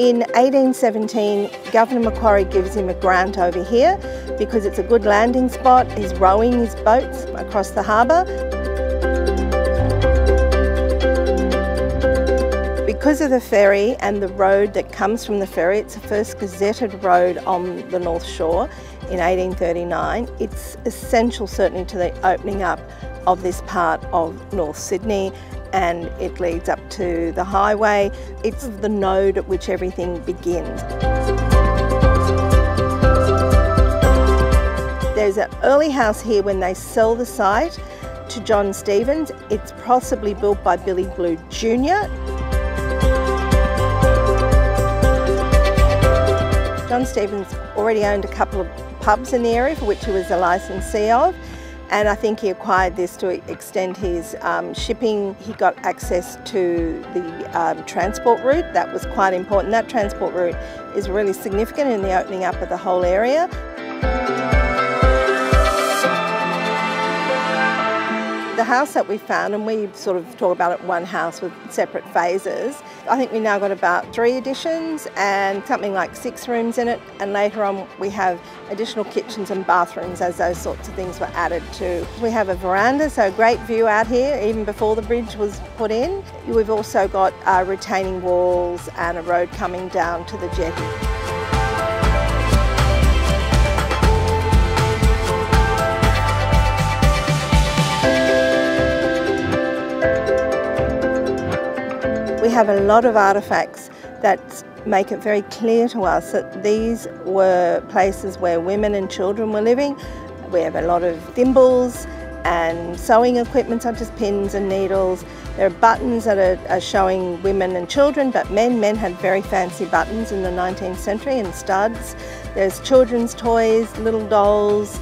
In 1817, Governor Macquarie gives him a grant over here because it's a good landing spot. He's rowing his boats across the harbour. Because of the ferry and the road that comes from the ferry, it's the first gazetted road on the North Shore in 1839. It's essential certainly to the opening up of this part of North Sydney, and it leads up to the highway. It's the node at which everything begins. There's an early house here when they sell the site to John Stevens. It's possibly built by Billy Blue Jr. John Stevens already owned a couple of pubs in the area for which he was a licensee of, and I think he acquired this to extend his shipping. He got access to the transport route. That was quite important. That transport route is really significant in the opening up of the whole area. The house that we found, and we sort of talk about it one house with separate phases, I think we now got about 3 additions and something like 6 rooms in it, and later on we have additional kitchens and bathrooms as those sorts of things were added to. We have a veranda, so a great view out here even before the bridge was put in. We've also got retaining walls and a road coming down to the jetty. We have a lot of artefacts that make it very clear to us that these were places where women and children were living. We have a lot of thimbles and sewing equipment such as pins and needles. There are buttons that are showing women and children, but men had very fancy buttons in the 19th century and studs. There's children's toys, little dolls.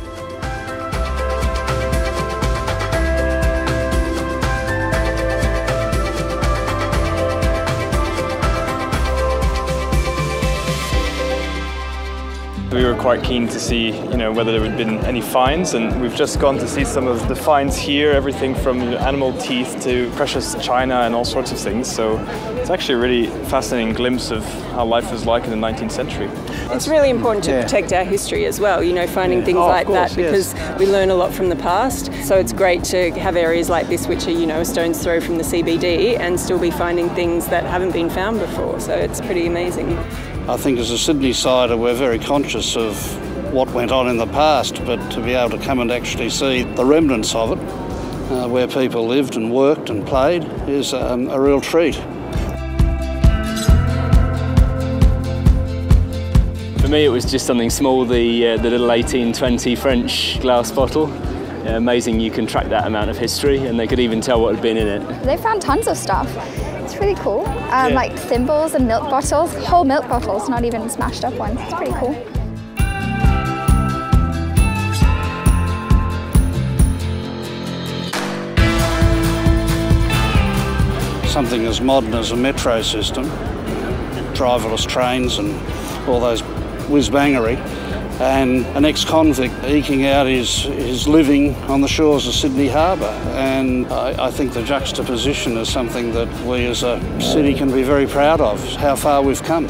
We were quite keen to see, whether there had been any finds, and we've just gone to see some of the finds here, everything from animal teeth to precious china and all sorts of things. So it's actually a really fascinating glimpse of how life was like in the 19th century. It's really important to protect our history as well, finding things like that, because we learn a lot from the past. So it's great to have areas like this which are, a stone's throw from the CBD and still be finding things that haven't been found before. So it's pretty amazing. I think as a Sydney-sider we're very conscious of what went on in the past, but to be able to come and actually see the remnants of it, where people lived and worked and played, is a real treat. For me it was just something small, the little 1820 French glass bottle. Amazing you can track that amount of history, and they could even tell what had been in it. They found tons of stuff. It's really cool. Like thimbles and milk bottles, whole milk bottles, not even smashed up ones. It's pretty cool. Something as modern as a metro system, driverless trains and all those whiz-bangery, and an ex-convict eking out his living on the shores of Sydney Harbour. And I think the juxtaposition is something that we as a city can be very proud of, how far we've come.